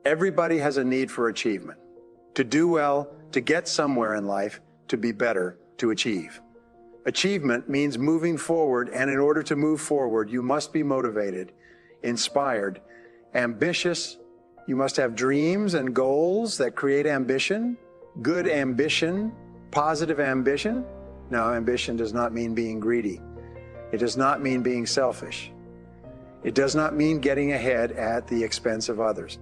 Everybody has a need for achievement. To do well, to get somewhere in life, to be better, to achieve. Achievement means moving forward, and in order to move forward, you must be motivated, inspired, ambitious. You must have dreams and goals that create ambition, good ambition, positive ambition. Now, ambition does not mean being greedy. It does not mean being selfish. It does not mean getting ahead at the expense of others.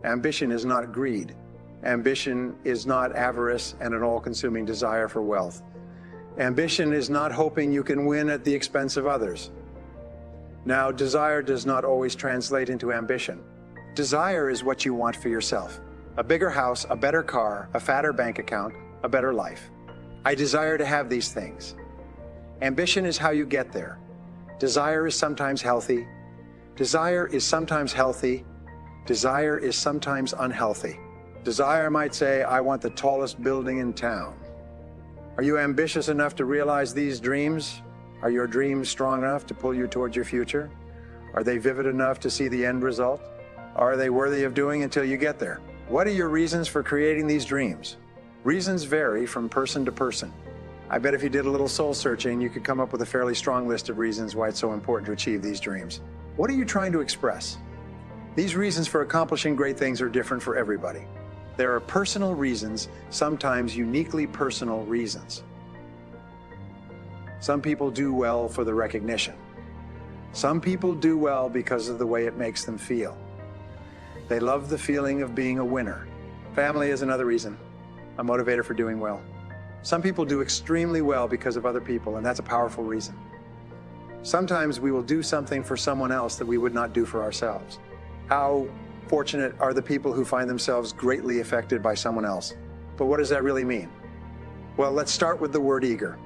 Ambition is not greed. Ambition is not avarice and an all-consuming desire for wealth. Ambition is not hoping you can win at the expense of others. Now, desire does not always translate into ambition. Desire is what you want for yourself. A bigger house, a better car, a fatter bank account, a better life. I desire to have these things. Ambition is how you get there. Desire is sometimes healthy. Desire is sometimes healthy. Desire is sometimes unhealthy. Desire might say, I want the tallest building in town. Are you ambitious enough to realize these dreams? Are your dreams strong enough to pull you towards your future? Are they vivid enough to see the end result? Are they worthy of doing until you get there? What are your reasons for creating these dreams? Reasons vary from person to person. I bet if you did a little soul searching, you could come up with a fairly strong list of reasons why it's so important to achieve these dreams. What are you trying to express? These reasons for accomplishing great things are different for everybody. There are personal reasons, sometimes uniquely personal reasons. Some people do well for the recognition. Some people do well because of the way it makes them feel. They love the feeling of being a winner. Family is another reason, a motivator for doing well. Some people do extremely well because of other people, and that's a powerful reason. Sometimes we will do something for someone else that we would not do for ourselves. How fortunate are the people who find themselves greatly affected by someone else? But what does that really mean? Well, let's start with the word eager.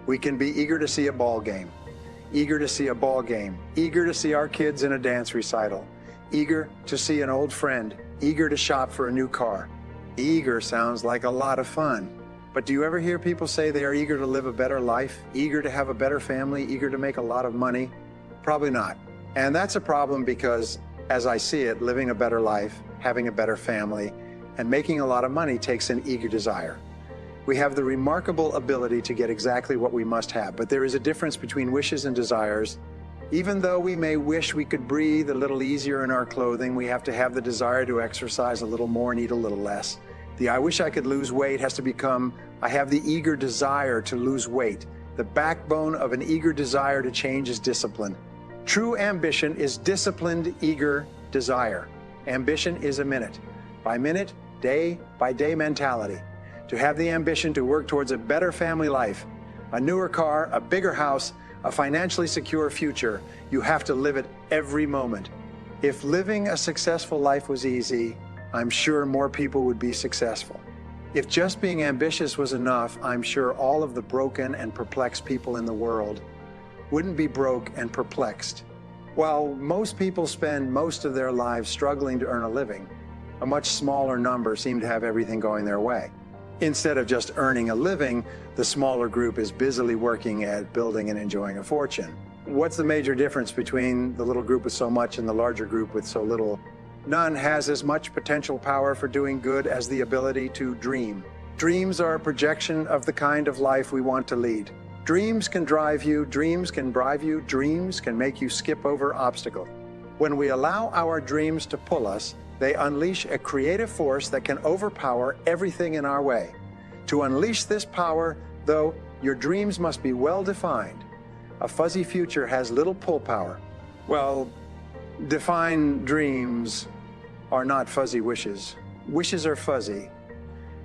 We can be eager to see a ball game, eager to see a ball game, eager to see our kids in a dance recital, eager to see an old friend, eager to shop for a new car. Eager sounds like a lot of fun. But do you ever hear people say they are eager to live a better life, eager to have a better family, eager to make a lot of money? Probably not. And that's a problem because, as I see it, living a better life, having a better family, and making a lot of money takes an eager desire. We have the remarkable ability to get exactly what we must have, but there is a difference between wishes and desires. Even though we may wish we could breathe a little easier in our clothing, we have to have the desire to exercise a little more and eat a little less. The I wish I could lose weight has to become, I have the eager desire to lose weight. The backbone of an eager desire to change is discipline. True ambition is disciplined, eager desire. Ambition is a minute by minute, day by day mentality. To have the ambition to work towards a better family life, a newer car, a bigger house, a financially secure future, you have to live it every moment. If living a successful life was easy, I'm sure more people would be successful. If just being ambitious was enough, I'm sure all of the broken and perplexed people in the world wouldn't be broke and perplexed. While most people spend most of their lives struggling to earn a living, a much smaller number seem to have everything going their way. Instead of just earning a living, the smaller group is busily working at building and enjoying a fortune. What's the major difference between the little group with so much and the larger group with so little? None has as much potential power for doing good as the ability to dream. Dreams are a projection of the kind of life we want to lead. Dreams can drive you, dreams can bribe you, dreams can make you skip over obstacles. When we allow our dreams to pull us, they unleash a creative force that can overpower everything in our way. To unleash this power, though, your dreams must be well defined. A fuzzy future has little pull power. Well, defined dreams are not fuzzy wishes. Wishes are fuzzy.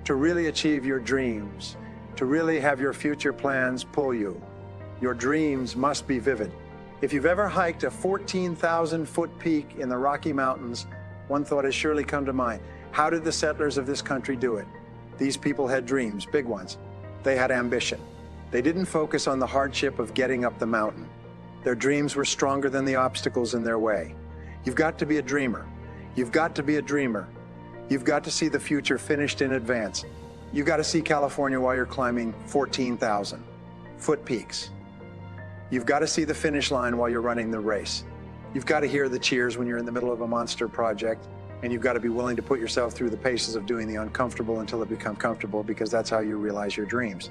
To really achieve your dreams, to really have your future plans pull you, your dreams must be vivid. If you've ever hiked a 14,000-foot peak in the Rocky Mountains, one thought has surely come to mind. How did the settlers of this country do it? These people had dreams, big ones. They had ambition. They didn't focus on the hardship of getting up the mountain. Their dreams were stronger than the obstacles in their way. You've got to be a dreamer. You've got to be a dreamer. You've got to see the future finished in advance. You've got to see California while you're climbing 14,000-foot peaks. You've got to see the finish line while you're running the race. You've got to hear the cheers when you're in the middle of a monster project, And you've got to be willing to put yourself through the paces of doing the uncomfortable until it becomes comfortable, because that's how you realize your dreams.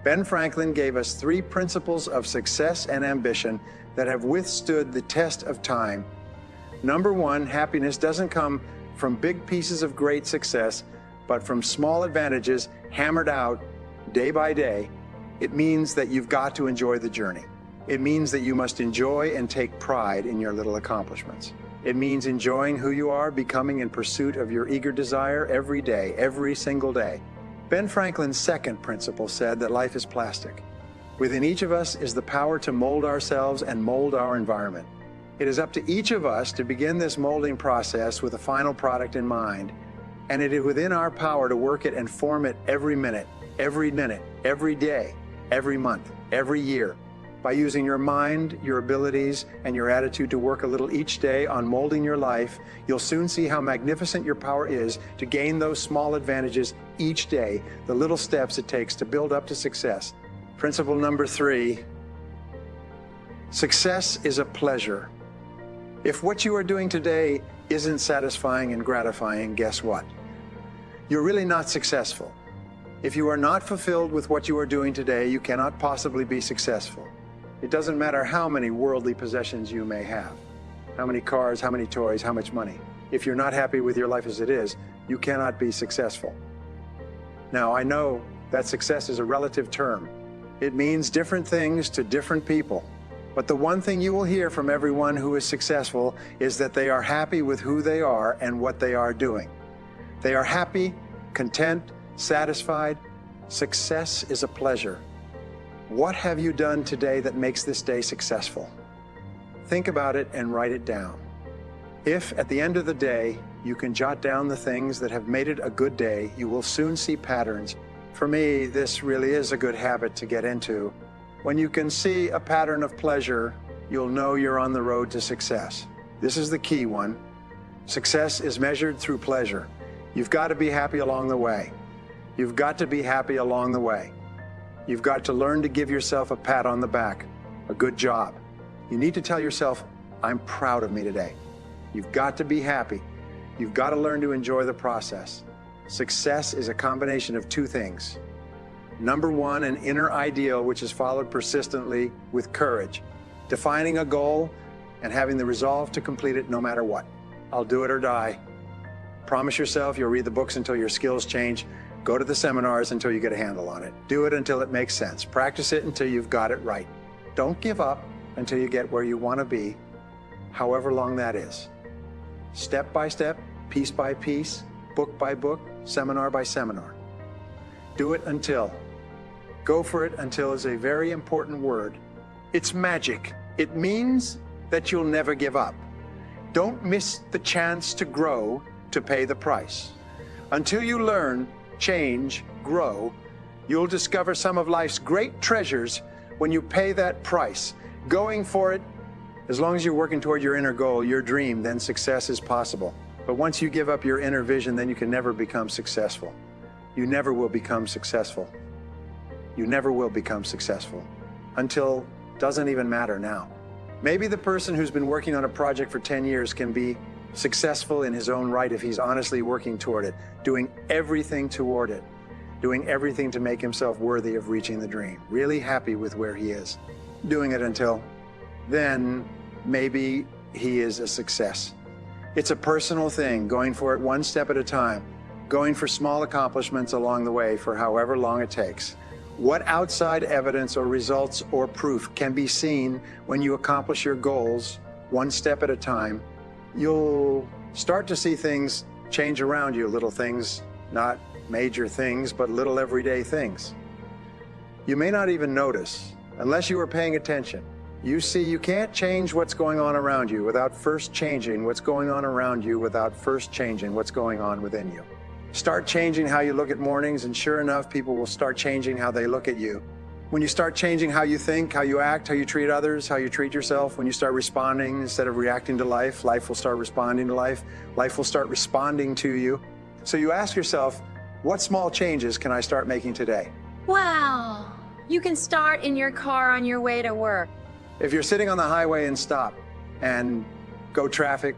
Ben Franklin gave us 3 principles of success and ambition that have withstood the test of time. Number 1, happiness doesn't come from big pieces of great success, but from small advantages hammered out day by day. It means that you've got to enjoy the journey. It means that you must enjoy and take pride in your little accomplishments. It means enjoying who you are, becoming in pursuit of your eager desire every day, every single day. Ben Franklin's second principle said that life is plastic. Within each of us is the power to mold ourselves and mold our environment. It is up to each of us to begin this molding process with a final product in mind, and it is within our power to work it and form it every minute, every day, every month, every year. By using your mind, your abilities, and your attitude to work a little each day on molding your life, you'll soon see how magnificent your power is to gain those small advantages each day, the little steps it takes to build up to success. Principle number 3, success is a pleasure. If what you are doing today isn't satisfying and gratifying, guess what? You're really not successful. If you are not fulfilled with what you are doing today, you cannot possibly be successful. It doesn't matter how many worldly possessions you may have, how many cars, how many toys, how much money. If you're not happy with your life as it is, you cannot be successful. Now, I know that success is a relative term. It means different things to different people. But the one thing you will hear from everyone who is successful is that they are happy with who they are and what they are doing. They are happy, content, satisfied. Success is a pleasure. What have you done today that makes this day successful? Think about it and write it down. If at the end of the day you can jot down the things that have made it a good day, you will soon see patterns. For me, this really is a good habit to get into. When you can see a pattern of pleasure, you'll know you're on the road to success. This is the key one. Success is measured through pleasure. You've got to be happy along the way. You've got to be happy along the way. You've got to learn to give yourself a pat on the back, a good job. You need to tell yourself, I'm proud of me today. You've got to be happy. You've got to learn to enjoy the process. Success is a combination of 2 things. Number 1, an inner ideal which is followed persistently with courage, defining a goal and having the resolve to complete it no matter what. I'll do it or die. Promise yourself you'll read the books until your skills change. Go to the seminars until you get a handle on it. Do it until it makes sense. Practice it until you've got it right. Don't give up until you get where you want to be, however long that is. Step by step, piece by piece, book by book, seminar by seminar. Do it until. Go for it until is a very important word. It's magic. It means that you'll never give up. Don't miss the chance to grow to pay the price. Until you learn, change, grow, you'll discover some of life's great treasures when you pay that price. Going for it, as long as you're working toward your inner goal, your dream, then success is possible. But once you give up your inner vision, then you can never become successful. You never will become successful. You never will become successful until doesn't even matter now. Maybe the person who's been working on a project for 10 years can be successful in his own right if he's honestly working toward it, doing everything toward it, doing everything to make himself worthy of reaching the dream, really happy with where he is, doing it until then maybe he is a success. It's a personal thing, going for it one step at a time, going for small accomplishments along the way for however long it takes. What outside evidence or results or proof can be seen when you accomplish your goals one step at a time? You'll start to see things change around you, little things, not major things, but little everyday things. You may not even notice, unless you are paying attention. You see, you can't change what's going on around you without first changing what's going on around you, without first changing what's going on within you. Start changing how you look at mornings, and sure enough, people will start changing how they look at you. When you start changing how you think, how you act, how you treat others, how you treat yourself, when you start responding instead of reacting to life, life will start responding to life. Life will start responding to you. So you ask yourself, what small changes can I start making today? Wow! You can start in your car on your way to work. If you're sitting on the highway and stop and go traffic,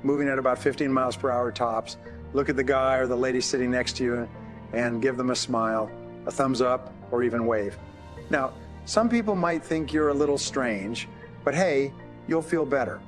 moving at about 15 miles per hour tops. Look at the guy or the lady sitting next to you and give them a smile, a thumbs up, or even wave. Now, some people might think you're a little strange, but hey, you'll feel better.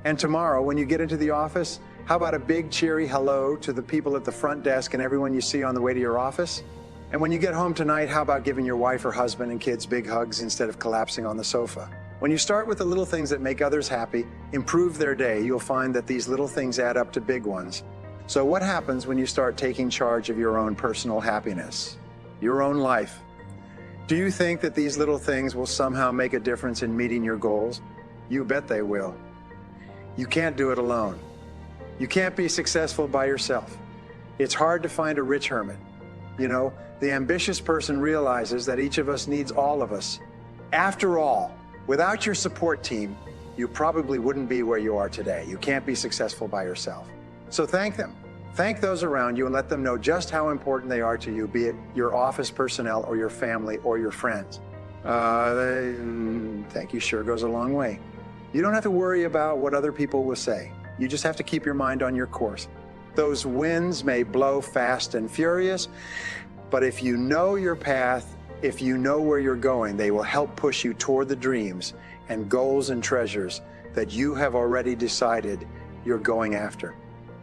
And tomorrow, when you get into the office, how about a big cheery hello to the people at the front desk and everyone you see on the way to your office? And when you get home tonight, how about giving your wife or husband and kids big hugs instead of collapsing on the sofa? When you start with the little things that make others happy, improve their day, you'll find that these little things add up to big ones. So what happens when you start taking charge of your own personal happiness, your own life? Do you think that these little things will somehow make a difference in meeting your goals? You bet they will. You can't do it alone. You can't be successful by yourself. It's hard to find a rich hermit. You know, the ambitious person realizes that each of us needs all of us. After all, without your support team, you probably wouldn't be where you are today. You can't be successful by yourself. So thank them. Thank those around you and let them know just how important they are to you, be it your office personnel or your family or your friends. Thank you sure goes a long way. You don't have to worry about what other people will say. You just have to keep your mind on your course. Those winds may blow fast and furious, but if you know your path, if you know where you're going, they will help push you toward the dreams and goals and treasures that you have already decided you're going after.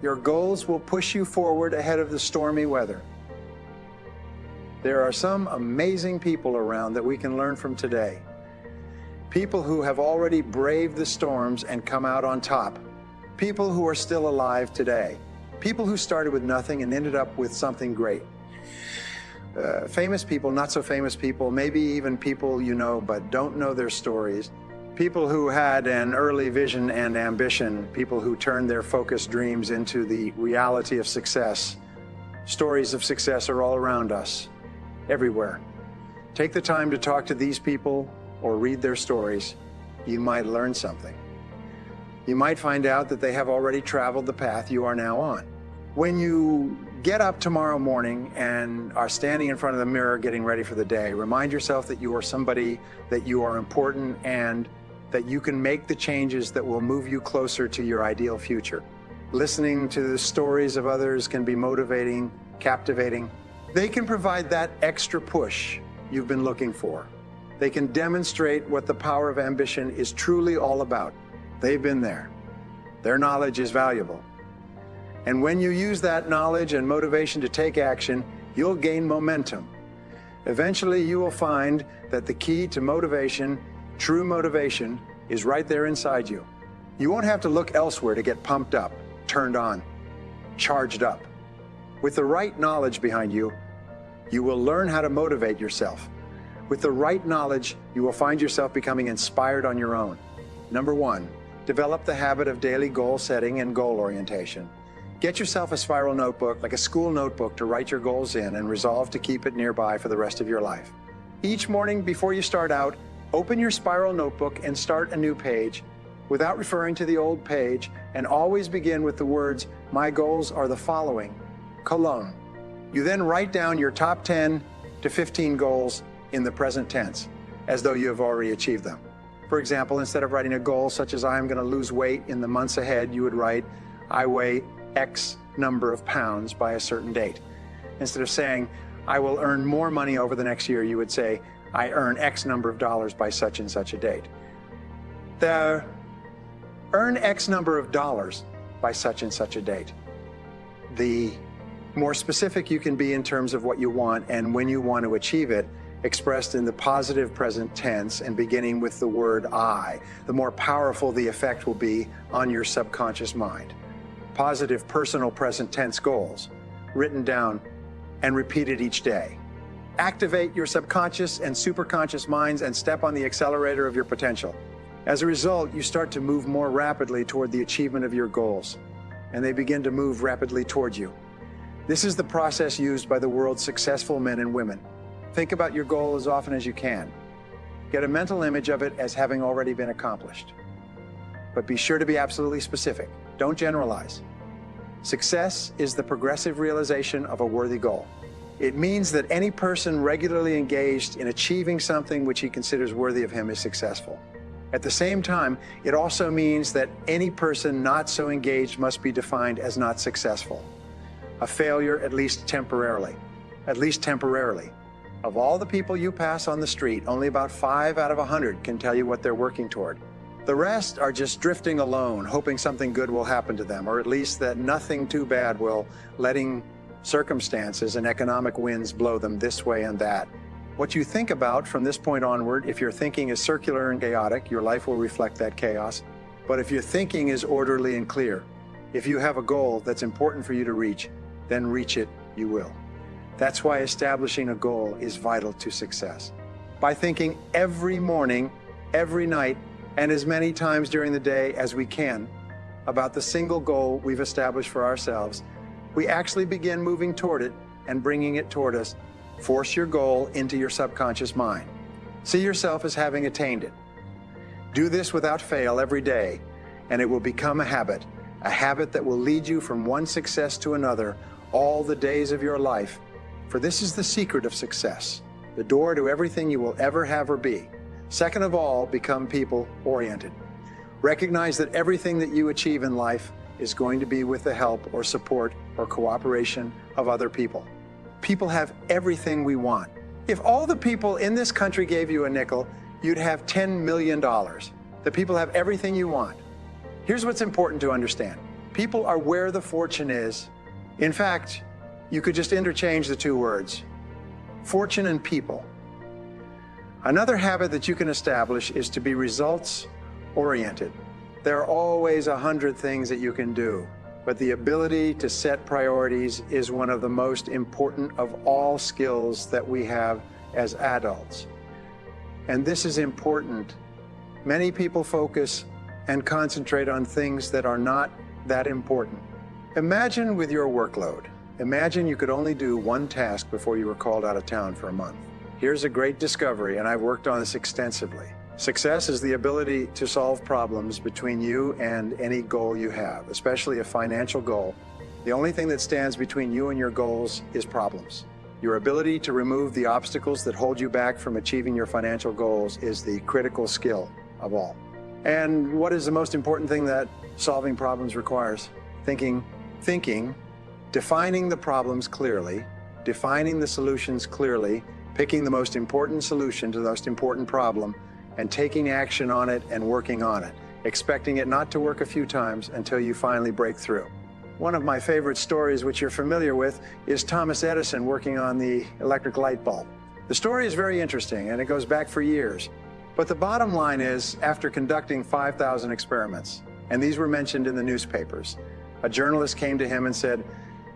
Your goals will push you forward ahead of the stormy weather. There are some amazing people around that we can learn from today. People who have already braved the storms and come out on top. People who are still alive today. People who started with nothing and ended up with something great. Famous people, not so famous people, maybe even people you know but don't know their stories. People who had an early vision and ambition. People who turned their focused dreams into the reality of success. Stories of success are all around us, everywhere. Take the time to talk to these people or read their stories. You might learn something. You might find out that they have already traveled the path you are now on. When you get up tomorrow morning and are standing in front of the mirror getting ready for the day, remind yourself that you are somebody, that you are important, and that you can make the changes that will move you closer to your ideal future. Listening to the stories of others can be motivating, captivating. They can provide that extra push you've been looking for. They can demonstrate what the power of ambition is truly all about. They've been there. Their knowledge is valuable. And when you use that knowledge and motivation to take action, you'll gain momentum. Eventually, you will find that the key to motivation, true motivation, is right there inside you. You won't have to look elsewhere to get pumped up, turned on, charged up. With the right knowledge behind you, you will learn how to motivate yourself. With the right knowledge, you will find yourself becoming inspired on your own. Number one, develop the habit of daily goal setting and goal orientation. Get yourself a spiral notebook, like a school notebook, to write your goals in and resolve to keep it nearby for the rest of your life. Each morning before you start out, open your spiral notebook and start a new page without referring to the old page, and always begin with the words, "My goals are the following, colon." You then write down your top 10 to 15 goals in the present tense, as though you have already achieved them. For example, instead of writing a goal such as "I am going to lose weight in the months ahead," you would write, "I weigh X number of pounds by a certain date." Instead of saying, "I will earn more money over the next year," you would say, "I earn X number of dollars by such and such a date." The earn X number of dollars by such and such a date. The more specific you can be in terms of what you want and when you want to achieve it, expressed in the positive present tense and beginning with the word "I," the more powerful the effect will be on your subconscious mind. Positive personal present tense goals, written down and repeated each day. Activate your subconscious and superconscious minds and step on the accelerator of your potential. As a result, you start to move more rapidly toward the achievement of your goals, and they begin to move rapidly toward you. This is the process used by the world's successful men and women. Think about your goal as often as you can. Get a mental image of it as having already been accomplished. But be sure to be absolutely specific. Don't generalize. Success is the progressive realization of a worthy goal. It means that any person regularly engaged in achieving something which he considers worthy of him is successful. At the same time, it also means that any person not so engaged must be defined as not successful. A failure, at least temporarily. At least temporarily. Of all the people you pass on the street, only about 5 out of 100 can tell you what they're working toward. The rest are just drifting alone, hoping something good will happen to them, or at least that nothing too bad will, letting circumstances and economic winds blow them this way and that. What you think about from this point onward, if your thinking is circular and chaotic, your life will reflect that chaos. But if your thinking is orderly and clear, if you have a goal that's important for you to reach, then reach it, you will. That's why establishing a goal is vital to success. By thinking every morning, every night, and as many times during the day as we can about the single goal we've established for ourselves, we actually begin moving toward it and bringing it toward us. Force your goal into your subconscious mind. See yourself as having attained it. Do this without fail every day, and it will become a habit that will lead you from one success to another all the days of your life. For this is the secret of success, the door to everything you will ever have or be. Second of all, become people-oriented. Recognize that everything that you achieve in life is going to be with the help or support or cooperation of other people. People have everything we want. If all the people in this country gave you a nickel, you'd have $10 million. The people have everything you want. Here's what's important to understand. People are where the fortune is. In fact, you could just interchange the two words, fortune and people. Another habit that you can establish is to be results-oriented. There are always 100 things that you can do, but the ability to set priorities is one of the most important of all skills that we have as adults. And this is important. Many people focus and concentrate on things that are not that important. Imagine with your workload. Imagine you could only do one task before you were called out of town for a month. Here's a great discovery, and I've worked on this extensively. Success is the ability to solve problems between you and any goal you have, especially a financial goal. The only thing that stands between you and your goals is problems. Your ability to remove the obstacles that hold you back from achieving your financial goals is the critical skill of all. And what is the most important thing that solving problems requires? Thinking, defining the problems clearly, defining the solutions clearly, picking the most important solution to the most important problem, and taking action on it and working on it, expecting it not to work a few times until you finally break through. One of my favorite stories, which you're familiar with, is Thomas Edison working on the electric light bulb. The story is very interesting, and it goes back for years. But the bottom line is, after conducting 5,000 experiments, and these were mentioned in the newspapers, a journalist came to him and said,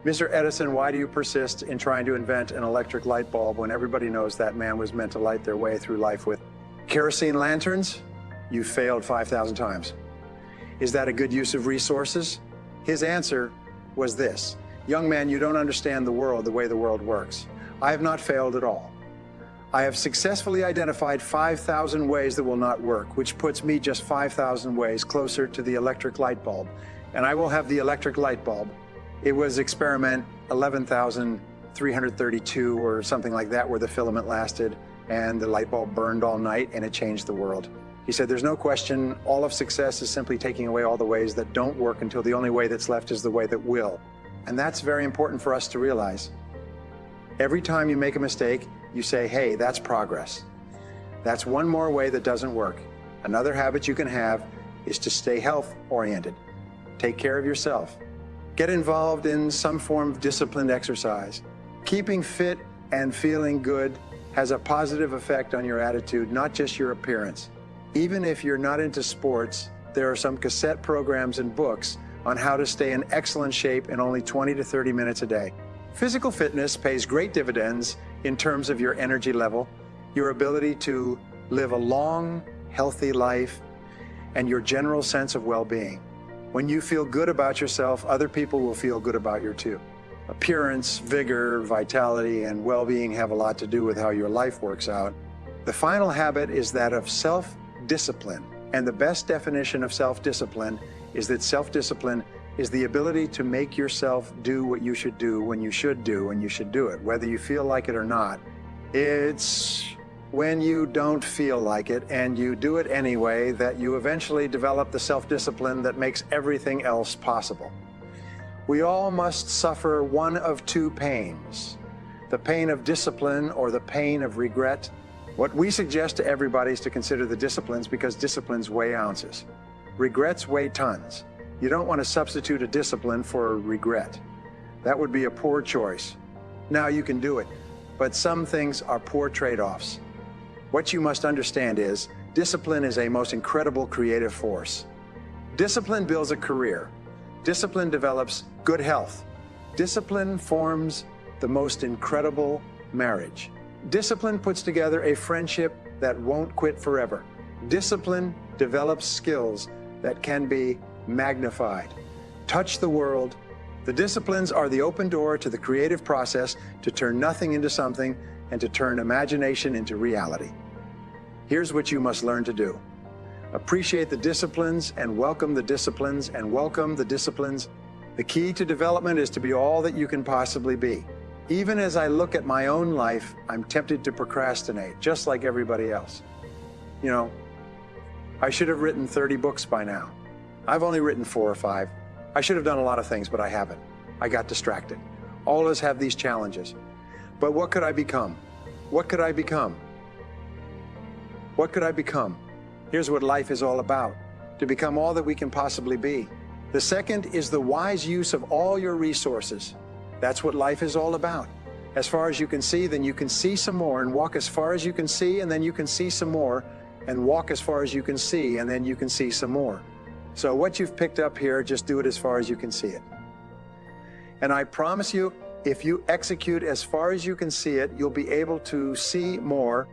"Mr. Edison, why do you persist in trying to invent an electric light bulb when everybody knows that man was meant to light their way through life with kerosene lanterns? You failed 5,000 times. Is that a good use of resources?" His answer was this: "Young man, you don't understand the world the way the world works. I have not failed at all. I have successfully identified 5,000 ways that will not work, which puts me just 5,000 ways closer to the electric light bulb, and I will have the electric light bulb." It was experiment 11,332 or something like that, where the filament lasted and the light bulb burned all night, and it changed the world. He said, there's no question, all of success is simply taking away all the ways that don't work until the only way that's left is the way that will. And that's very important for us to realize. Every time you make a mistake, you say, hey, that's progress. That's one more way that doesn't work. Another habit you can have is to stay health-oriented. Take care of yourself. Get involved in some form of disciplined exercise. Keeping fit and feeling good has a positive effect on your attitude, not just your appearance. Even if you're not into sports, there are some cassette programs and books on how to stay in excellent shape in only 20 to 30 minutes a day. Physical fitness pays great dividends in terms of your energy level, your ability to live a long, healthy life, and your general sense of well-being. When you feel good about yourself, other people will feel good about you too. Appearance, vigor, vitality, and well-being have a lot to do with how your life works out. The final habit is that of self-discipline. And the best definition of self-discipline is that self-discipline is the ability to make yourself do what you should do when you should do when you should do it, whether you feel like it or not. It's when you don't feel like it and you do it anyway that you eventually develop the self-discipline that makes everything else possible. We all must suffer one of two pains, the pain of discipline or the pain of regret. What we suggest to everybody is to consider the disciplines because disciplines weigh ounces. Regrets weigh tons. You don't want to substitute a discipline for a regret. That would be a poor choice. Now you can do it, but some things are poor trade-offs. What you must understand is, discipline is a most incredible creative force. Discipline builds a career. Discipline develops good health. Discipline forms the most incredible marriage. Discipline puts together a friendship that won't quit forever. Discipline develops skills that can be magnified. Touch the world. The disciplines are the open door to the creative process to turn nothing into something and to turn imagination into reality. Here's what you must learn to do. Appreciate the disciplines and welcome the disciplines and welcome the disciplines. The key to development is to be all that you can possibly be. Even as I look at my own life, I'm tempted to procrastinate, just like everybody else. You know, I should have written 30 books by now. I've only written 4 or 5. I should have done a lot of things, but I haven't. I got distracted. All of us have these challenges. But what could I become? What could I become? What could I become? Here's what life is all about, to become all that we can possibly be. The second is the wise use of all your resources. That's what life is all about. As far as you can see, then you can see some more and walk as far as you can see, and then you can see some more and walk as far as you can see, and then you can see some more. So what you've picked up here, just do it as far as you can see it. And I promise you, if you execute as far as you can see it, you'll be able to see more